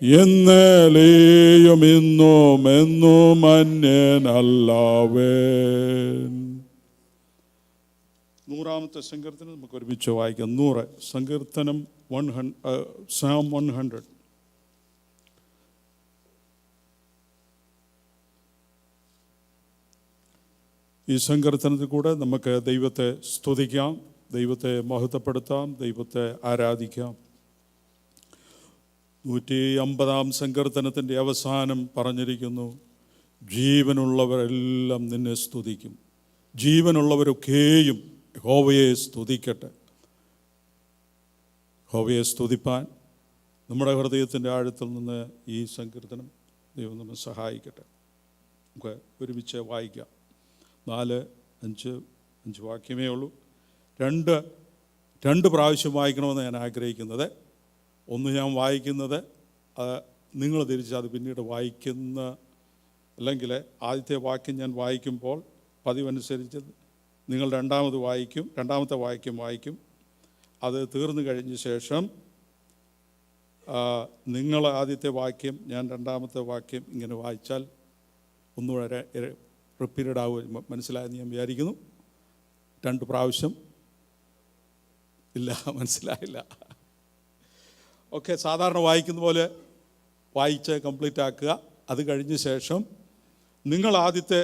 എന്നലെയും ഇന്നും എന്നും അന്യനല്ലവൻ. 100-ാമത്തെ സങ്കീർത്തനം നമുക്ക് ഒരുമിച്ച് വായിക്കാം. 100 സങ്കീർത്തനം 100 Psalm 100. ഈ സങ്കീർത്തനത്തിൽ കൂടെ നമുക്ക് ദൈവത്തെ സ്തുതിക്കാം, ദൈവത്തെ മഹത്വപ്പെടുത്താം, ദൈവത്തെ ആരാധിക്കാം. 150-ാം സങ്കീർത്തനത്തിൻ്റെ അവസാനം പറഞ്ഞിരിക്കുന്നു, ജീവനുള്ളവരെല്ലാം നിന്നെ സ്തുതിക്കും. ജീവനുള്ളവരൊക്കെയും യഹോവയെ സ്തുതിക്കട്ടെ. യഹോവയെ സ്തുതിപ്പാൻ നമ്മുടെ ഹൃദയത്തിൻ്റെ ആഴത്തിൽ നിന്ന് ഈ സങ്കീർത്തനം ദൈവം നമ്മെ സഹായിക്കട്ടെ. നമുക്ക് ഒരുമിച്ച് വായിക്കാം. 4-5 വാക്യമേ ഉള്ളൂ. രണ്ട് പ്രാവശ്യം വായിക്കണമെന്ന് ഞാൻ ആഗ്രഹിക്കുന്നത്. ഒന്ന് ഞാൻ വായിക്കുന്നത് നിങ്ങൾ തിരിച്ച് അത് പിന്നീട് വായിക്കുന്ന, അല്ലെങ്കിൽ ആദ്യത്തെ വാക്യം ഞാൻ വായിക്കുമ്പോൾ പതിവനുസരിച്ച് നിങ്ങൾ രണ്ടാമത്തെ വാക്യം അത് തീർന്നു കഴിഞ്ഞ ശേഷം നിങ്ങൾ ആദ്യത്തെ വാക്യം, ഞാൻ രണ്ടാമത്തെ വാക്യം ഇങ്ങനെ വായിച്ചാൽ ഒന്നുകൂടെ റിപ്പീറ്റഡ് ആവുക. മനസ്സിലായെന്ന് ഞാൻ വിചാരിക്കുന്നു. 2 പ്രാവശ്യം ഇല്ല, മനസ്സിലായില്ല. ഓക്കെ, സാധാരണ വായിക്കുന്ന പോലെ വായിച്ച് കംപ്ലീറ്റ് ആക്കുക. അത് കഴിഞ്ഞ ശേഷം നിങ്ങൾ ആദ്യത്തെ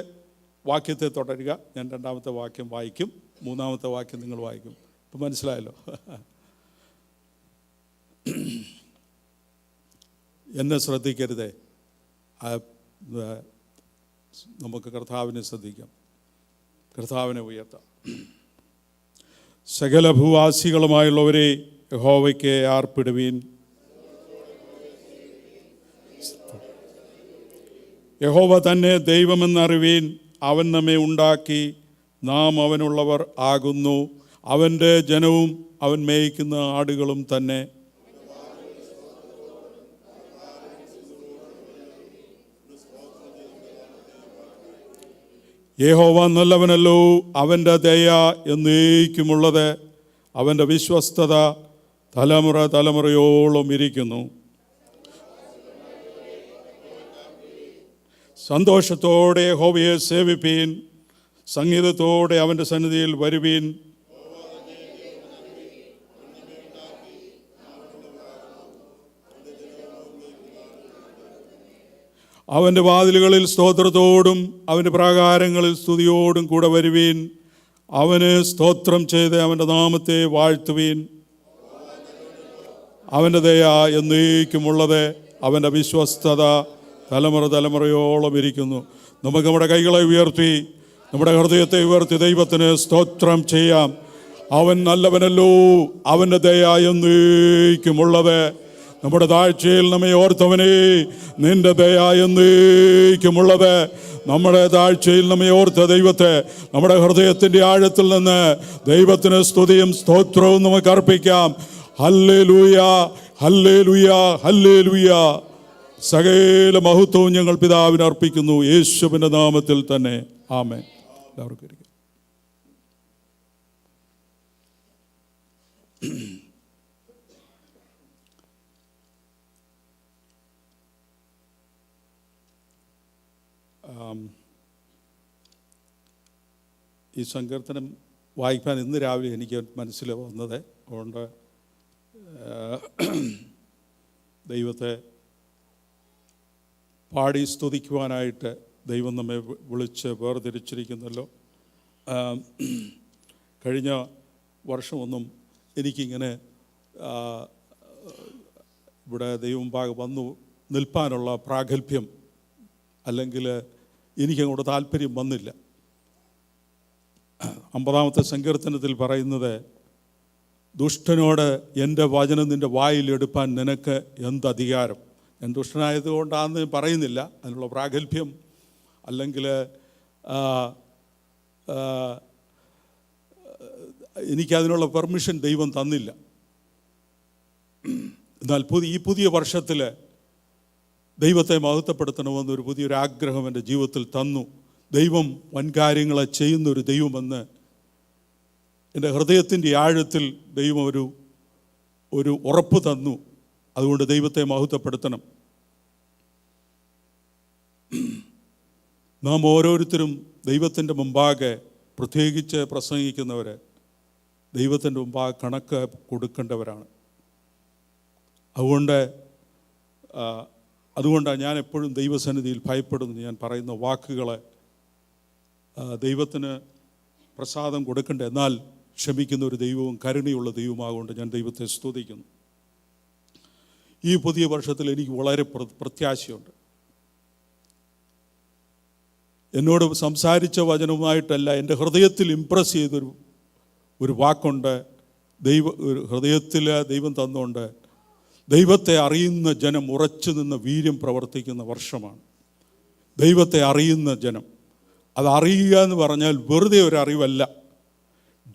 വാക്യത്തെ തുടരുക, ഞാൻ രണ്ടാമത്തെ വാക്യം വായിക്കും, 3-ാമത്തെ വാക്യം നിങ്ങൾ വായിക്കും. ഇപ്പം മനസ്സിലായല്ലോ. എന്നെ ശ്രദ്ധിക്കരുതേ, നമുക്ക് കർത്താവിനെ ശ്രദ്ധിക്കാം, കർത്താവിനെ ഉയർത്താം. സകല ഭൂവാസികളുമായുള്ളവരെ യഹോവയ്ക്ക് ആർപ്പിടുവീൻ. യഹോവ തന്നെ ദൈവമെന്നറിവീൻ. അവൻ നമ്മെ ഉണ്ടാക്കി, നാം അവനുള്ളവർ ആകുന്നു. അവൻ്റെ ജനവും അവൻ മേയിക്കുന്ന ആടുകളും തന്നെ. യഹോവ നല്ലവനല്ലോ, അവൻ്റെ ദയ എന്നേക്കുമുള്ളത്. അവൻ്റെ വിശ്വസ്തത തലമുറയോളം ഇരിക്കുന്നു. സന്തോഷത്തോടെ യഹോവയെ സേവിപ്പീൻ, സംഗീതത്തോടെ അവൻ്റെ സന്നിധിയിൽ വരുവീൻ. അവൻ്റെ വാതിലുകളിൽ സ്തോത്രത്തോടും അവൻ്റെ പ്രാകാരങ്ങളിൽ സ്തുതിയോടും കൂടെ വരുവീൻ. അവന് സ്തോത്രം ചെയ്ത് അവൻ്റെ നാമത്തെ വാഴ്ത്തുവീൻ. അവൻ്റെ ദയ എന്നേക്കുമുള്ളത്. അവൻ്റെ വിശ്വസ്തത തലമുറയോളം ഇരിക്കുന്നു. നമുക്ക് നമ്മുടെ കൈകളെ ഉയർത്തി, നമ്മുടെ ഹൃദയത്തെ ഉയർത്തി ദൈവത്തിന് സ്തോത്രം ചെയ്യാം. അവൻ നല്ലവനല്ലോ, അവൻ്റെ ദയ എന്നേക്കുമുള്ളത്. നമ്മുടെ താഴ്ചയിൽ നമ്മെ ഓർത്തവനെ, നിന്റെ ദയ എന്നേക്കുമുള്ളത്. നമ്മുടെ താഴ്ചയിൽ നമ്മെ ഓർത്ത ദൈവത്തെ നമ്മുടെ ഹൃദയത്തിൻ്റെ ആഴത്തിൽ നിന്ന് ദൈവത്തിന് സ്തുതിയും സ്തോത്രവും നമുക്ക് അർപ്പിക്കാം. Hallelujah, hallelujah, hallelujah. സകല മഹത്വവും ഞങ്ങൾ പിതാവിന് അർപ്പിക്കുന്നു, യേശുവിൻ്റെ നാമത്തിൽ തന്നെ. ആമേൻ. എല്ലാവർക്കും ഇരിക്കും. ഈ സങ്കീർത്തനം വായിക്കാൻ ഇന്ന് രാവിലെ എനിക്ക് മനസ്സിൽ വന്നത്. അതുകൊണ്ട് ദൈവത്തെ പാടി സ്തുതിക്കുവാനായിട്ട് ദൈവം നമ്മെ വിളിച്ച് വേർതിരിച്ചിരിക്കുന്നല്ലോ. കഴിഞ്ഞ വർഷമൊന്നും എനിക്കിങ്ങനെ ഇവിടെ ദൈവമുമ്പാകെ വന്നു നിൽപ്പാനുള്ള പ്രാഗൽഭ്യം, അല്ലെങ്കിൽ എനിക്കങ്ങോട്ട് താല്പര്യം വന്നില്ല. 50-ാമത്തെ സങ്കീർത്തനത്തിൽ പറയുന്നത്, ദുഷ്ടനോട് എൻ്റെ വചനം നിൻ്റെ വായിലെടുപ്പാൻ നിനക്ക് എന്തധികാരം. ഞാൻ ദുഷ്ടനായതുകൊണ്ടാണെന്ന് പറയുന്നില്ല, അതിനുള്ള പ്രാഗൽഭ്യം അല്ലെങ്കിൽ എനിക്കതിനുള്ള പെർമിഷൻ ദൈവം തന്നില്ല. എന്നാൽ ഈ പുതിയ വർഷത്തിൽ ദൈവത്തെ മഹത്വപ്പെടുത്തണമെന്നൊരു പുതിയൊരു ആഗ്രഹം എൻ്റെ ജീവിതത്തിൽ തന്നു. ദൈവം വൻകാര്യങ്ങളെ ചെയ്യുന്നൊരു ദൈവമെന്ന് എൻ്റെ ഹൃദയത്തിൻ്റെ ആഴത്തിൽ ദൈവം ഒരു ഉറപ്പ് തന്നു. അതുകൊണ്ട് ദൈവത്തെ മഹത്വപ്പെടുത്തണം. നാം ഓരോരുത്തരും ദൈവത്തിൻ്റെ മുമ്പാകെ, പ്രത്യേകിച്ച് പ്രസംഗിക്കുന്നവർ, ദൈവത്തിൻ്റെ മുമ്പാകെ കണക്ക് കൊടുക്കേണ്ടവരാണ്. അതുകൊണ്ടാണ് ഞാൻ എപ്പോഴും ദൈവസന്നിധിയിൽ ഭയപ്പെടുന്നു. ഞാൻ പറയുന്ന വാക്കുകൾ ദൈവത്തിന് പ്രസാദം കൊടുക്കേണ്ട, എന്നാൽ ക്ഷമിക്കുന്ന ഒരു ദൈവവും കരുണയുള്ള ദൈവമാകൊണ്ട് ഞാൻ ദൈവത്തെ സ്തുതിക്കുന്നു. ഈ പുതിയ വർഷത്തിൽ എനിക്ക് വളരെ പ്രത്യാശയുണ്ട്. എന്നോട് സംസാരിച്ച വചനവുമായിട്ടല്ല, എൻ്റെ ഹൃദയത്തിൽ ഇംപ്രസ് ചെയ്തൊരു വാക്കുണ്ട്. ഹൃദയത്തിൽ ദൈവം തന്നുകൊണ്ട്, ദൈവത്തെ അറിയുന്ന ജനം ഉറച്ചു നിന്ന് വീര്യം പ്രവർത്തിക്കുന്ന വർഷമാണ്. ദൈവത്തെ അറിയുന്ന ജനം, അത് അറിയുക എന്ന് പറഞ്ഞാൽ വെറുതെ ഒരു അറിവല്ല,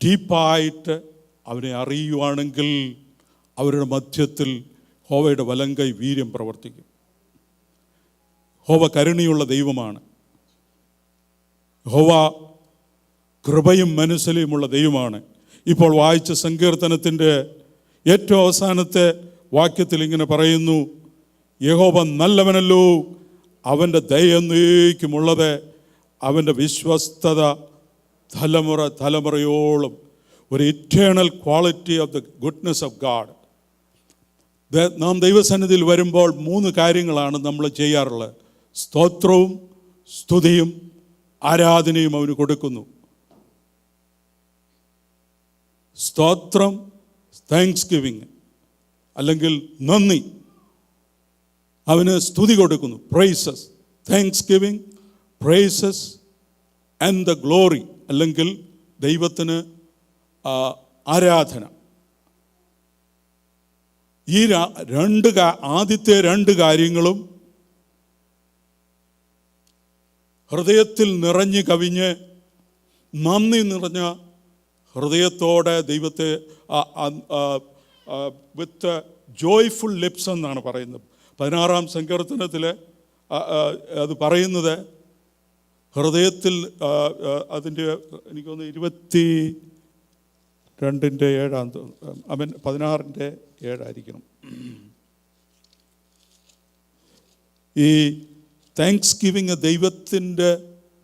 ഡീപ്പായിട്ട് അവനെ അറിയുവാണെങ്കിൽ അവരുടെ മധ്യത്തിൽ യഹോവയുടെ വലങ്കൈ വീര്യം പ്രവർത്തിക്കും. യഹോവ കരുണയുള്ള ദൈവമാണ്. യഹോവ കൃപയും മനസ്സിലുമുള്ള ദൈവമാണ്. ഇപ്പോൾ വായിച്ച സങ്കീർത്തനത്തിൻ്റെ ഏറ്റവും അവസാനത്തെ വാക്യത്തിൽ ഇങ്ങനെ പറയുന്നു, യഹോവ നല്ലവനല്ലോ, അവൻ്റെ ദയ എന്നേക്കുമുള്ളത്, അവൻ്റെ വിശ്വസ്തത തലമുറയോളം. ഒരു eternal quality of the goodness of God. നാം ദൈവസന്നിധിയിൽ വരുമ്പോൾ 3 കാര്യങ്ങളാണ് നമ്മൾ ചെയ്യാറുള്ളത്. സ്തോത്രവും സ്തുതിയും ആരാധനയും അവന് കൊടുക്കുന്നു. സ്തോത്രം, താങ്ക്സ് ഗിവിങ്, അല്ലെങ്കിൽ നന്ദി, അവന് സ്തുതി കൊടുക്കുന്നു. Praises, thanks giving, praises and the glory, അല്ലെങ്കിൽ ദൈവത്തിന് ആരാധന. ഈ ആദ്യത്തെ 2 കാര്യങ്ങളും ഹൃദയത്തിൽ നിറഞ്ഞു കവിഞ്ഞ് നന്ദി നിറഞ്ഞ ഹൃദയത്തോടെ ദൈവത്തെ വിത്ത് ജോയ്ഫുൾ ലിപ്സ് എന്നാണ് പറയുന്നത്. 16-ാം സങ്കീർത്തനത്തിൽ അത് പറയുന്നത് ഹൃദയത്തിൽ, അതിൻ്റെ എനിക്കൊന്ന് 22:7 അവൻ 16:7 ഈ താങ്ക്സ് ഗിവിങ്, ദൈവത്തിൻ്റെ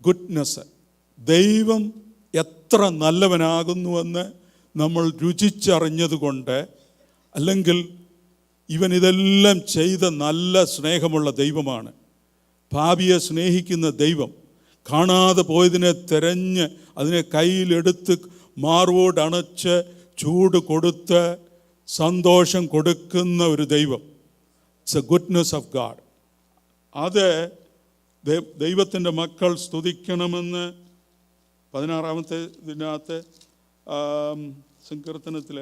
ഗുഡ്നെസ്, ദൈവം എത്ര നല്ലവനാകുന്നുവെന്ന് നമ്മൾ രുചിച്ചറിഞ്ഞതുകൊണ്ട്, അല്ലെങ്കിൽ ഇവൻ ഇതെല്ലാം ചെയ്ത നല്ല സ്നേഹമുള്ള ദൈവമാണ്, പാപിയെ സ്നേഹിക്കുന്ന ദൈവം, കാണാതെ പോയതിനെ തിരഞ്ഞ് അതിനെ കയ്യിലെടുത്ത് മാർവോട് അണച്ച് ചൂട് കൊടുത്ത് സന്തോഷം കൊടുക്കുന്ന ഒരു ദൈവം. It's A goodness of God. അത് ദൈവത്തിൻ്റെ മക്കൾ സ്തുതിക്കണമെന്ന് 16-ാമത്തെ ഇതിനകത്ത് സങ്കീർത്തനത്തിൽ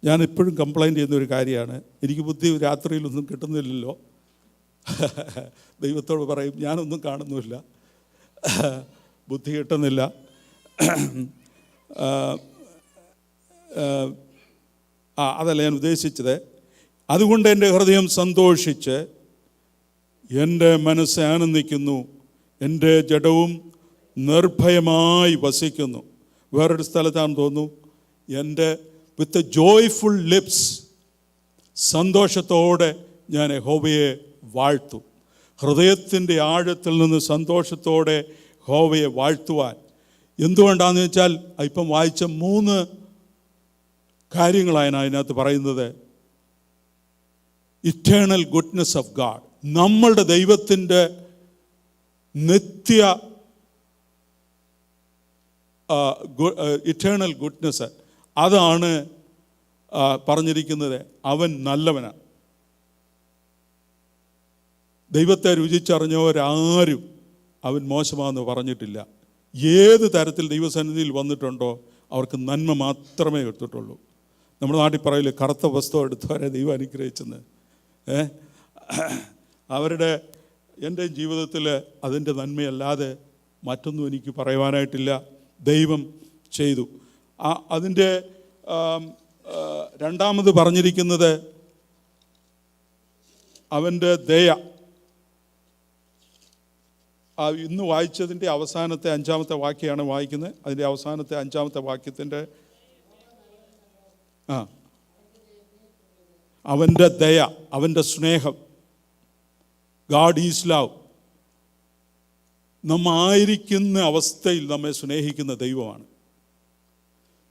ഞാൻ എപ്പോഴും കംപ്ലൈൻറ്റ് ചെയ്യുന്ന ഒരു കാര്യമാണ്, എനിക്ക് ബുദ്ധി രാത്രിയിലൊന്നും കിട്ടുന്നില്ലല്ലോ. ദൈവത്തോട് പറയും, ഞാനൊന്നും കാണുന്നുമില്ല, ബുദ്ധി കിട്ടുന്നില്ല. അതല്ല ഞാൻ ഉദ്ദേശിച്ചത്. അതുകൊണ്ട് എൻ്റെ ഹൃദയം സന്തോഷിച്ച് എൻ്റെ മനസ്സ് ആനന്ദിക്കുന്നു, എൻ്റെ ജഡവും നിർഭയമായി വസിക്കുന്നു. വേറൊരു സ്ഥലത്താണെന്ന് തോന്നുന്നു, എൻ്റെ വിത്ത് ജോയ്ഫുൾ ലിപ്സ്, സന്തോഷത്തോടെ ഞാൻ യഹോവയെ വാഴ്ത്തും. ഹൃദയത്തിൻ്റെ ആഴത്തിൽ നിന്ന് സന്തോഷത്തോടെ യഹോവയെ വാഴ്ത്തുവാൻ. എന്തുകൊണ്ടാണെന്ന് വെച്ചാൽ, ഇപ്പം വായിച്ച 3 കാര്യങ്ങളാണ് അതിനകത്ത് പറയുന്നത്. ഇറ്റേണൽ ഗുഡ്നെസ് ഓഫ് ഗാഡ്, നമ്മളുടെ ദൈവത്തിൻ്റെ നിത്യ ഇറ്റേണൽ ഗുഡ്നെസ്, അതാണ് പറഞ്ഞിരിക്കുന്നത്. അവൻ നല്ലവനാണ്. ദൈവത്തെ രുചിച്ചറിഞ്ഞവരാരും അവൻ മോശമാണെന്ന് പറഞ്ഞിട്ടില്ല. ഏത് തരത്തിൽ ദൈവസന്നിധിയിൽ വന്നിട്ടുണ്ടോ അവർക്ക് നന്മ മാത്രമേ എടുത്തിട്ടുള്ളൂ. നമ്മുടെ നാട്ടിൽ പറയില്ലേ, കറുത്ത വസ്തു എടുത്തവരെ ദൈവം അനുഗ്രഹിച്ചെന്ന്. അവരുടെ എൻ്റെ ജീവിതത്തിൽ അതിൻ്റെ നന്മയല്ലാതെ മറ്റൊന്നും എനിക്ക് പറയുവാനായിട്ടില്ല. ദൈവം ചെയ്തു. അതിൻ്റെ രണ്ടാമത് പറഞ്ഞിരിക്കുന്നത് അവൻ്റെ ദയ. ഇന്ന് വായിച്ചതിൻ്റെ അവസാനത്തെ 5-ാമത്തെ വാക്യമാണ് വായിക്കുന്നത്. അതിൻ്റെ അവസാനത്തെ 5-ാമത്തെ വാക്യത്തിൻ്റെ അവൻ്റെ ദയ, അവൻ്റെ സ്നേഹം. God is love. നമ്മായിരിക്കുന്ന അവസ്ഥയിൽ നമ്മെ സ്നേഹിക്കുന്ന ദൈവമാണ്.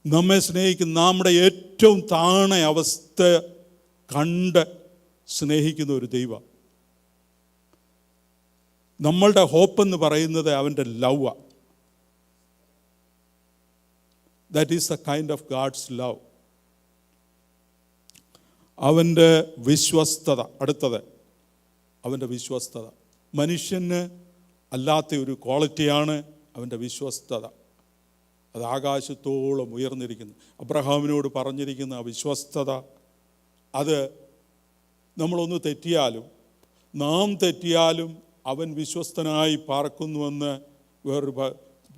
നമ്മെ സ്നേഹിക്കുന്ന, നമ്മുടെ ഏറ്റവും താണ അവസ്ഥ കണ്ട് സ്നേഹിക്കുന്ന ഒരു ദൈവം. നമ്മളുടെ ഹോപ്പെന്ന് പറയുന്നത് അവൻ്റെ love. That is the kind of God's love. അവൻ്റെ വിശ്വസ്തത. അടുത്തത് അവൻ്റെ വിശ്വസ്തത. മനുഷ്യന് അല്ലാത്ത ഒരു ക്വാളിറ്റിയാണ് അവൻ്റെ വിശ്വസ്തത. അത് ആകാശത്തോളം ഉയർന്നിരിക്കുന്നു. അബ്രഹാമിനോട് പറഞ്ഞിരിക്കുന്ന ആ വിശ്വസ്തത, അത് നമ്മളൊന്ന് തെറ്റിയാലും, നാം തെറ്റിയാലും അവൻ വിശ്വസ്തനായി പാർക്കുന്നുവെന്ന് വേറൊരു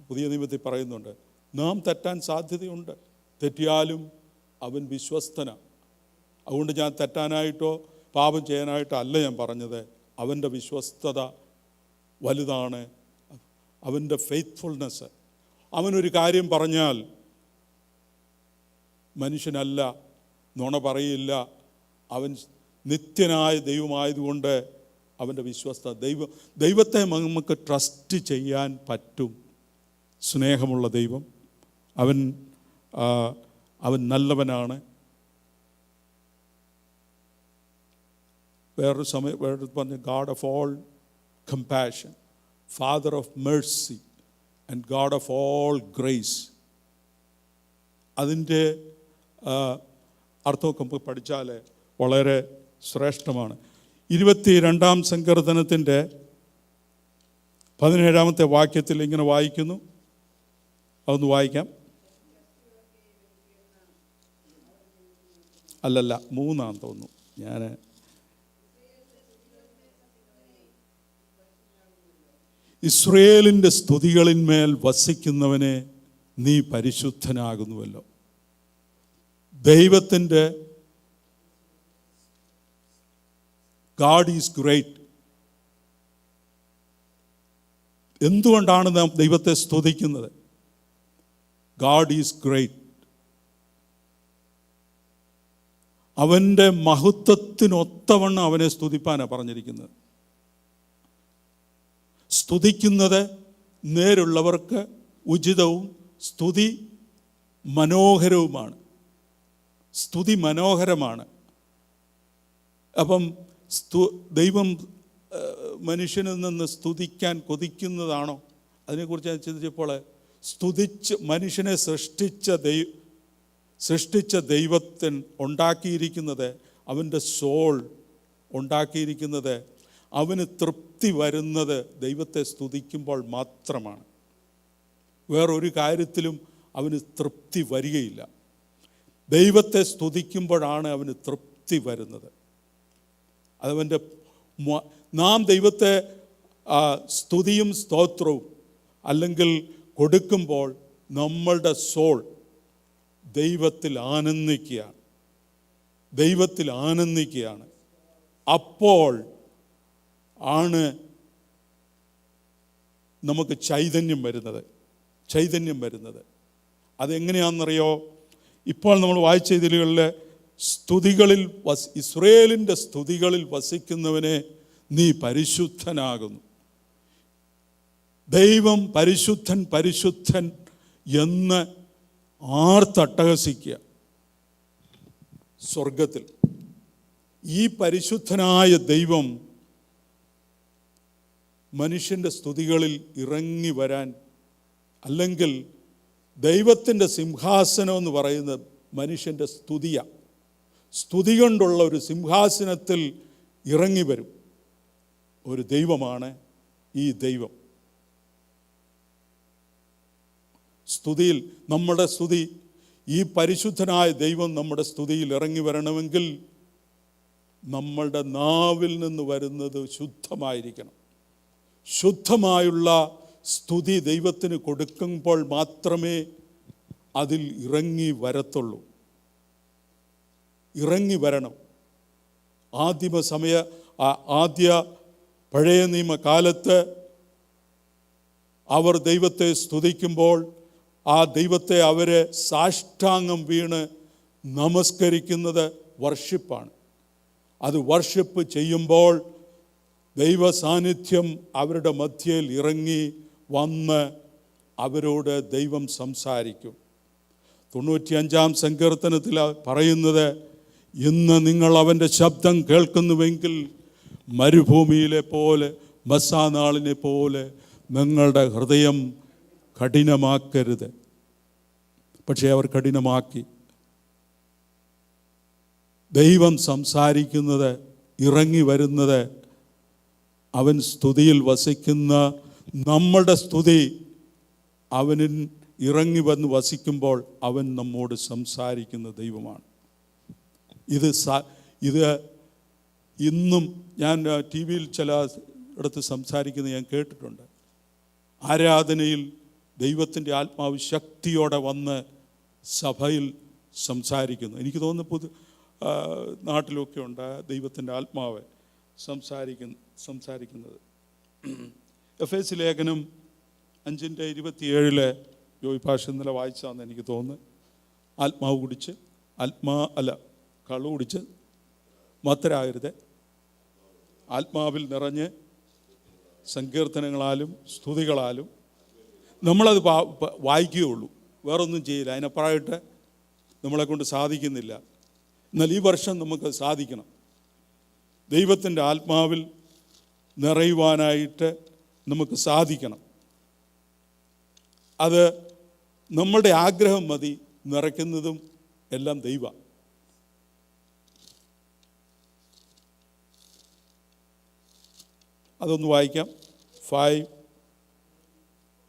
പുതിയ നിയമത്തിൽ പറയുന്നുണ്ട്. നാം തെറ്റാൻ സാധ്യതയുണ്ട്, തെറ്റിയാലും അവൻ വിശ്വസ്തനാണ്. അതുകൊണ്ട് ഞാൻ തെറ്റാനായിട്ടോ പാപം ചെയ്യാനായിട്ടോ അല്ല ഞാൻ പറഞ്ഞത്. അവൻ്റെ വിശ്വസ്തത വലുതാണ്, അവൻ്റെ ഫെയ്ത്ത്ഫുൾനെസ്. അവനൊരു കാര്യം പറഞ്ഞാൽ മനുഷ്യനല്ല, നുണ പറയില്ല. അവൻ നിത്യനായ ദൈവമായതുകൊണ്ട് അവൻ്റെ വിശ്വസ്തത. ദൈവത്തെ നമുക്ക് ട്രസ്റ്റ് ചെയ്യാൻ പറ്റും. സ്നേഹമുള്ള ദൈവം. അവൻ നല്ലവനാണ്. വേറൊരു പറഞ്ഞ God of all compassion, father of Mercy and God of all grace. അതിൻ്റെ അർത്ഥമൊക്കെ നമുക്ക് പഠിച്ചാൽ വളരെ ശ്രേഷ്ഠമാണ്. 22-ാം സങ്കീർത്തനത്തിൻ്റെ 17-ാമത്തെ വാക്യത്തിൽ ഇങ്ങനെ വായിക്കുന്നു. അതൊന്ന് വായിക്കാം. അല്ലല്ല, 3 തോന്നുന്നു. ഞാൻ ഇസ്രയേലിൻ്റെ സ്തുതികളിന്മേൽ വസിക്കുന്നവനെ നീ പരിശുദ്ധനാകുന്നുവല്ലോ. ദൈവത്തിൻ്റെ ഗാഡ് ഈസ് ഗ്രേറ്റ്. എന്തുകൊണ്ടാണ് നാം ദൈവത്തെ സ്തുതിക്കുന്നത്? God is great. അവൻ്റെ മഹത്വത്തിനൊത്തവണ്ണം അവനെ സ്തുതിപ്പാനാണ് പറഞ്ഞിരിക്കുന്നത്. സ്തുതിക്കുന്നത് നേരുള്ളവർക്ക് ഉചിതവും സ്തുതി മനോഹരവുമാണ്. സ്തുതി മനോഹരമാണ്. അപ്പം ദൈവം മനുഷ്യനിൽ നിന്ന് സ്തുതിക്കാൻ കൊതിക്കുന്നതാണോ? അതിനെക്കുറിച്ച് ഞാൻ ചിന്തിച്ചപ്പോൾ, മനുഷ്യനെ സൃഷ്ടിച്ച ദൈവത്തിന് ഉണ്ടാക്കിയിരിക്കുന്നത്, അവൻ്റെ സോൾ ഉണ്ടാക്കിയിരിക്കുന്നത്, അവന് തൃപ്തി വരുന്നത് ദൈവത്തെ സ്തുതിക്കുമ്പോൾ മാത്രമാണ്. വേറൊരു കാര്യത്തിലും അവന് തൃപ്തി വരികയില്ല. ദൈവത്തെ സ്തുതിക്കുമ്പോഴാണ് അവന് തൃപ്തി വരുന്നത്. അതവൻ്റെ നാം ദൈവത്തെ സ്തുതിയും സ്തോത്രവും അല്ലെങ്കിൽ കൊടുക്കുമ്പോൾ നമ്മളുടെ സോൾ ദൈവത്തിൽ ആനന്ദിക്കുകയാണ്. അപ്പോൾ ആണ് നമുക്ക് ചൈതന്യം വരുന്നത്. അതെങ്ങനെയാണെന്നറിയോ? ഇപ്പോൾ നമ്മൾ വായിച്ച ഇതിലുകളിൽ ഇസ്രയേലിൻ്റെ സ്തുതികളിൽ വസിക്കുന്നവനെ നീ പരിശുദ്ധനാകുന്നു. ദൈവം പരിശുദ്ധൻ പരിശുദ്ധൻ എന്ന് ആർത്തട്ടഹസിക്കുക സ്വർഗത്തിൽ. ഈ പരിശുദ്ധനായ ദൈവം മനുഷ്യൻ്റെ സ്തുതികളിൽ ഇറങ്ങി വരാൻ, അല്ലെങ്കിൽ ദൈവത്തിൻ്റെ സിംഹാസനം എന്ന് പറയുന്നത് മനുഷ്യൻ്റെ സ്തുതിയാണ്. സ്തുതി കൊണ്ടുള്ള ഒരു സിംഹാസനത്തിൽ ഇറങ്ങി വരും ഒരു ദൈവമാണ് ഈ ദൈവം. സ്തുതിയിൽ നമ്മുടെ സ്തുതി, ഈ പരിശുദ്ധനായ ദൈവം നമ്മുടെ സ്തുതിയിൽ ഇറങ്ങി വരണമെങ്കിൽ നമ്മളുടെ നാവിൽ നിന്ന് വരുന്നത് ശുദ്ധമായിരിക്കണം. ശുദ്ധമായുള്ള സ്തുതി ദൈവത്തിന് കൊടുക്കുമ്പോൾ മാത്രമേ അതിൽ ഇറങ്ങി വരണം. ആദ്യ പഴയ നിയമകാലത്ത് അവർ ദൈവത്തെ സ്തുതിക്കുമ്പോൾ ആ ദൈവത്തെ അവരെ സാഷ്ടാംഗം വീണ് നമസ്കരിക്കുന്നത് വർഷിപ്പാണ്. അത് വർഷിപ്പ് ചെയ്യുമ്പോൾ ദൈവ സാന്നിധ്യം അവരുടെ മധ്യയിൽ ഇറങ്ങി വന്ന് അവരോട് ദൈവം സംസാരിക്കും. 95-ാം സങ്കീർത്തനത്തിൽ പറയുന്നത്, ഇന്ന് നിങ്ങൾ അവൻ്റെ ശബ്ദം കേൾക്കുന്നുവെങ്കിൽ മരുഭൂമിയിലെ പോലെ മസാനാളിനെ പോലെ നിങ്ങളുടെ ഹൃദയം കഠിനമാക്കരുത്. പക്ഷേ അവർ കഠിനമാക്കി. ദൈവം സംസാരിക്കുന്നത്, ഇറങ്ങി വരുന്നത്, അവൻ സ്തുതിയിൽ വസിക്കുന്ന നമ്മളുടെ സ്തുതി അവനിൽ ഇറങ്ങി വന്ന് വസിക്കുമ്പോൾ അവൻ നമ്മോട് സംസാരിക്കുന്ന ദൈവമാണ്. ഇത് ഇന്നും ഞാൻ ടി വിയിൽ ചില ഇടത്ത് സംസാരിക്കുന്നത് ഞാൻ കേട്ടിട്ടുണ്ട്. ആരാധനയിൽ ദൈവത്തിൻ്റെ ആത്മാവ് ശക്തിയോടെ വന്ന് സഭയിൽ സംസാരിക്കുന്നു. എനിക്ക് തോന്നുന്നു നാട്ടിലൊക്കെ ഉണ്ട് ദൈവത്തിൻ്റെ ആത്മാവ് സംസാരിക്കുന്നത്. എഫേസ്യ ലേഖനം 5:27 ജോയ് ഭാഷ ഇന്നലെ വായിച്ചാന്ന് എനിക്ക് തോന്നുന്നു. ആത്മാവ് കുടിച്ച് കള്ളു കുടിച്ച് മത്തരാകരുത്, ആത്മാവിൽ നിറഞ്ഞ് സങ്കീർത്തനങ്ങളാലും സ്തുതികളാലും. നമ്മളത് വായിക്കുകയുള്ളൂ, വേറൊന്നും ചെയ്യില്ല. അതിനപ്പുറമായിട്ട് നമ്മളെക്കൊണ്ട് സാധിക്കുന്നില്ല. എന്നാൽ ഈ വർഷം നമുക്ക് സാധിക്കണം. ദൈവത്തിൻ്റെ ആത്മാവിൽ നിറയുവാനായിട്ട് നമുക്ക് സാധിക്കണം. അത് നമ്മളുടെ ആഗ്രഹം മതി, നിറയ്ക്കുന്നതും എല്ലാം ദൈവം. അതൊന്ന് വായിക്കാം. 5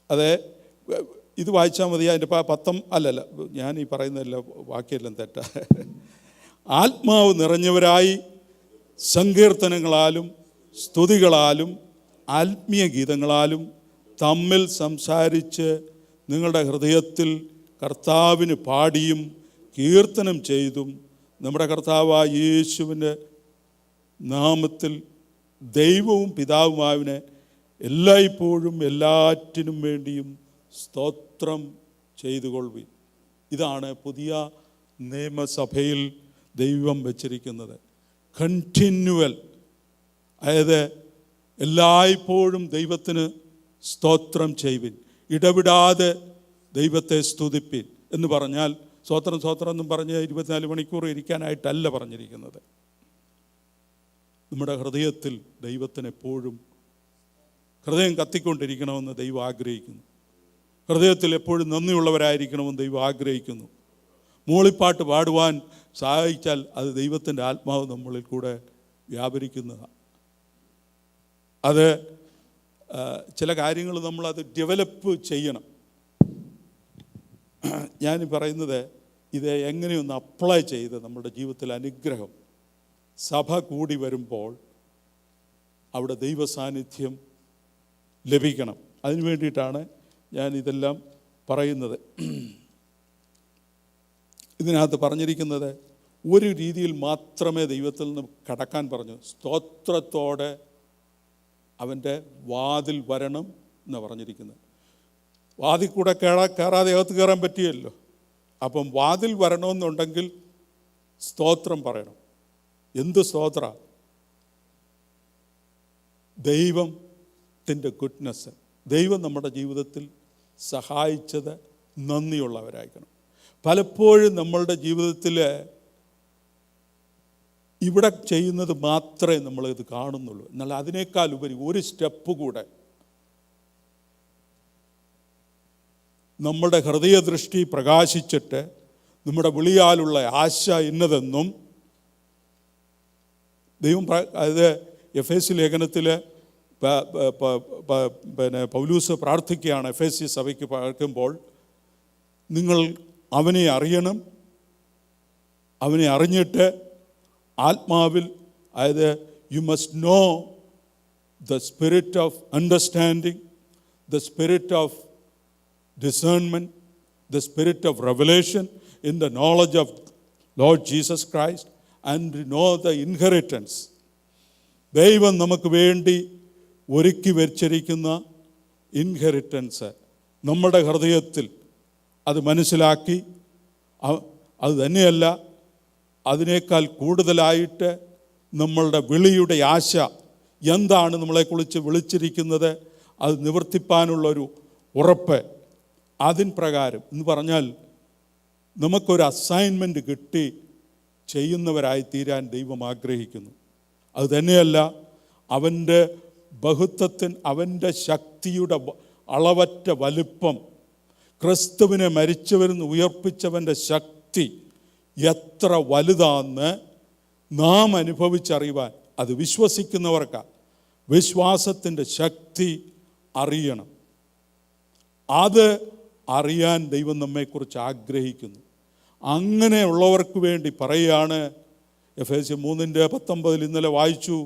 അതെ, ഇത് വായിച്ചാൽ മതി. അതിൻ്റെ 10 ഞാൻ ഈ പറയുന്നതെല്ലാം വാക്യെല്ലാം തെറ്റാ. ആത്മാവ് നിറഞ്ഞവരായി സങ്കീർത്തനങ്ങളാലും സ്തുതികളാലും ആത്മീയ ഗീതങ്ങളാലും തമ്മിൽ സംസാരിച്ച് നിങ്ങളുടെ ഹൃദയത്തിൽ കർത്താവിന് പാടിയും കീർത്തനം ചെയ്തും നമ്മുടെ കർത്താവായ യേശുവിൻ്റെ നാമത്തിൽ ദൈവവും പിതാവുമാവിനെ എല്ലായ്പ്പോഴും എല്ലാറ്റിനും വേണ്ടിയും സ്തോത്രം ചെയ്തുകൊള്ളുവിൻ. ഇതാണ് പുതിയ നിയമസഭയിൽ ദൈവം വച്ചിരിക്കുന്നത്. കണ്ടിന്യൂവൽ, അതായത് എല്ലായ്പ്പോഴും ദൈവത്തിന് സ്തോത്രം ചെയ്യുവിൻ, ഇടവിടാതെ ദൈവത്തെ സ്തുതിപ്പിൻ എന്ന് പറഞ്ഞാൽ സ്തോത്രം എന്നും പറഞ്ഞ് 24 മണിക്കൂർ ഇരിക്കാനായിട്ടല്ല പറഞ്ഞിരിക്കുന്നത്. നമ്മുടെ ഹൃദയത്തിൽ ദൈവത്തിന് എപ്പോഴും ഹൃദയം കത്തിക്കൊണ്ടിരിക്കണമെന്ന് ദൈവം ആഗ്രഹിക്കുന്നു. ഹൃദയത്തിൽ എപ്പോഴും നന്ദിയുള്ളവരായിരിക്കണമെന്ന് ദൈവം ആഗ്രഹിക്കുന്നു. മൂളിപ്പാട്ട് പാടുവാൻ സഹായിച്ചാൽ അത് ദൈവത്തിൻ്റെ ആത്മാവ് നമ്മളിൽ കൂടെ വ്യാപരിക്കുന്നതാണ്. അത് ചില കാര്യങ്ങൾ നമ്മളത് ഡെവലപ്പ് ചെയ്യണം. ഞാൻ പറയുന്നത് ഇത് എങ്ങനെയൊന്ന് അപ്ലൈ ചെയ്ത് നമ്മുടെ ജീവിതത്തിൽ അനുഗ്രഹം സഭ കൂടി വരുമ്പോൾ അവിടെ ദൈവ സാന്നിധ്യം ലഭിക്കണം. അതിനു വേണ്ടിയിട്ടാണ് ഞാൻ ഇതെല്ലാം പറയുന്നത്. ഇതിനകത്ത് പറഞ്ഞിരിക്കുന്നത് ഒരു രീതിയിൽ മാത്രമേ ദൈവത്തിൽ നിന്ന് കടക്കാൻ പറഞ്ഞു. സ്തോത്രത്തോടെ അവൻ്റെ വാതിൽ വരണം എന്നാണ് പറഞ്ഞിരിക്കുന്നത്. വാതിൽ കൂടെ കയറാതെ അകത്ത് കയറാൻ പറ്റിയല്ലോ. അപ്പം വാതിൽ വരണമെന്നുണ്ടെങ്കിൽ സ്തോത്രം പറയണം. എന്ത് സ്തോത്ര? ദൈവത്തിൻ്റെ ഗുഡ്നെസ്, ദൈവം നമ്മുടെ ജീവിതത്തിൽ സഹായിച്ചത് നന്ദിയുള്ളവരായിരിക്കണം. പലപ്പോഴും നമ്മളുടെ ജീവിതത്തിൽ ഇവിടെ ചെയ്യുന്നത് മാത്രമേ നമ്മളിത് കാണുന്നുള്ളൂ. എന്നാൽ അതിനേക്കാൾ ഉപരി ഒരു സ്റ്റെപ്പ് കൂടെ നമ്മുടെ ഹൃദയദൃഷ്ടി പ്രകാശിച്ചിട്ട് നമ്മുടെ വിളിയാലുള്ള ആശ ഇന്നതെന്നും ദൈവം, അതായത് എഫേസ്യ ലേഖനത്തിൽ പൗലൂസ് പ്രാർത്ഥിക്കുകയാണ് എഫേസ്യ സഭയ്ക്ക് പാർക്കുമ്പോൾ, നിങ്ങൾ അവനെ അറിയണം, അവനെ അറിഞ്ഞിട്ട് ആത്മാവിൽ, അതായത് you must know the spirit of understanding, the spirit of discernment, the spirit of revelation in the knowledge of Lord Jesus Christ, and know the inheritance. ദൈവം നമുക്ക് വേണ്ടി ഒരുക്കി വെച്ചിരിക്കുന്ന ഇൻഹെറിറ്റൻസ് നമ്മുടെ ഹൃദയത്തിൽ അത് മനസ്സിലാക്കി, അത് തന്നെയല്ല അതിനേക്കാൾ കൂടുതലായിട്ട് നമ്മളുടെ വിളിയുടെ ആശ എന്താണ്, നമ്മളെക്കുറിച്ച് വിളിച്ചിരിക്കുന്നത്, അത് നിവർത്തിപ്പാനുള്ളൊരു ഉറപ്പ്, അതിൻ പ്രകാരം എന്ന് പറഞ്ഞാൽ നമുക്കൊരു അസൈൻമെൻറ്റ് കിട്ടി ചെയ്യുന്നവരായി തീരാൻ ദൈവം ആഗ്രഹിക്കുന്നു. അതുതന്നെയല്ല, അവൻ്റെ ബഹുത്വത്തിന്, അവൻ്റെ ശക്തിയുടെ അളവറ്റ വലിപ്പം, ക്രിസ്തുവിനെ മരിച്ചവരിൽ നിന്ന് ഉയർപ്പിച്ചവൻ്റെ ശക്തി എത്ര വലുതാണെന്ന് നാം അനുഭവിച്ചറിയുവാൻ, അത് വിശ്വസിക്കുന്നവർക്ക് വിശ്വാസത്തിൻ്റെ ശക്തി അറിയണം. അത് അറിയാൻ ദൈവം നമ്മെക്കുറിച്ച് ആഗ്രഹിക്കുന്നു. അങ്ങനെയുള്ളവർക്ക് വേണ്ടി പറയുകയാണ്. എഫേസ്യർ 3:19 ഇന്നലെ വായിച്ചു.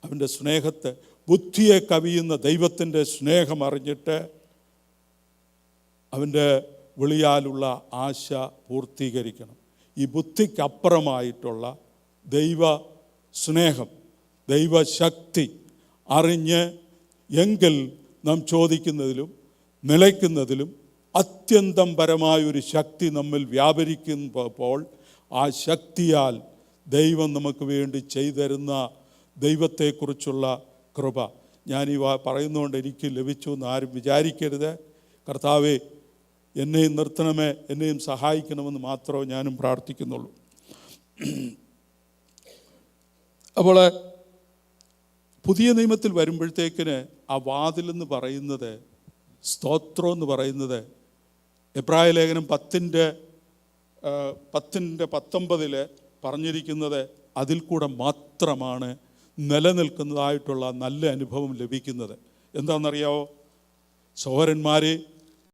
അവൻ്റെ സ്നേഹത്തെ, ബുദ്ധിയെ കവിയുന്ന ദൈവത്തിൻ്റെ സ്നേഹം അറിഞ്ഞിട്ട് അവൻ്റെ വിളിയാലുള്ള ആശ പൂർത്തീകരിക്കണം. ഈ ബുദ്ധിക്കപ്പുറമായിട്ടുള്ള ദൈവ സ്നേഹം, ദൈവശക്തി അറിഞ്ഞ് എങ്കിൽ നാം ചോദിക്കുന്നതിലും നിലയ്ക്കുന്നതിലും അത്യന്തം പരമായൊരു ശക്തി നമ്മിൽ വ്യാപരിക്കുമ്പോൾ ആ ശക്തിയാൽ ദൈവം നമുക്ക് വേണ്ടി ചെയ്തരുന്ന ദൈവത്തെക്കുറിച്ചുള്ള കൃപ. ഞാനീ പറയുന്നതുകൊണ്ട് എനിക്ക് ലഭിച്ചു എന്ന് ആരും വിചാരിക്കരുത്. കർത്താവേ, എന്നെയും നിർത്തണമേ, എന്നെയും സഹായിക്കണമെന്ന് മാത്രമേ ഞാനും പ്രാർത്ഥിക്കുന്നുള്ളൂ. അപ്പോൾ പുതിയ നിയമത്തിൽ വരുമ്പോഴത്തേക്കിന് ആ വാതിലെന്ന് പറയുന്നത്, സ്തോത്രം എന്ന് പറയുന്നത്, എബ്രായ ലേഖനം 10:19 പറഞ്ഞിരിക്കുന്നത്, അതിൽ കൂടെ മാത്രമാണ് നിലനിൽക്കുന്നതായിട്ടുള്ള നല്ല അനുഭവം ലഭിക്കുന്നത്. എന്താണെന്നറിയാവോ? സഹോദരന്മാരെ,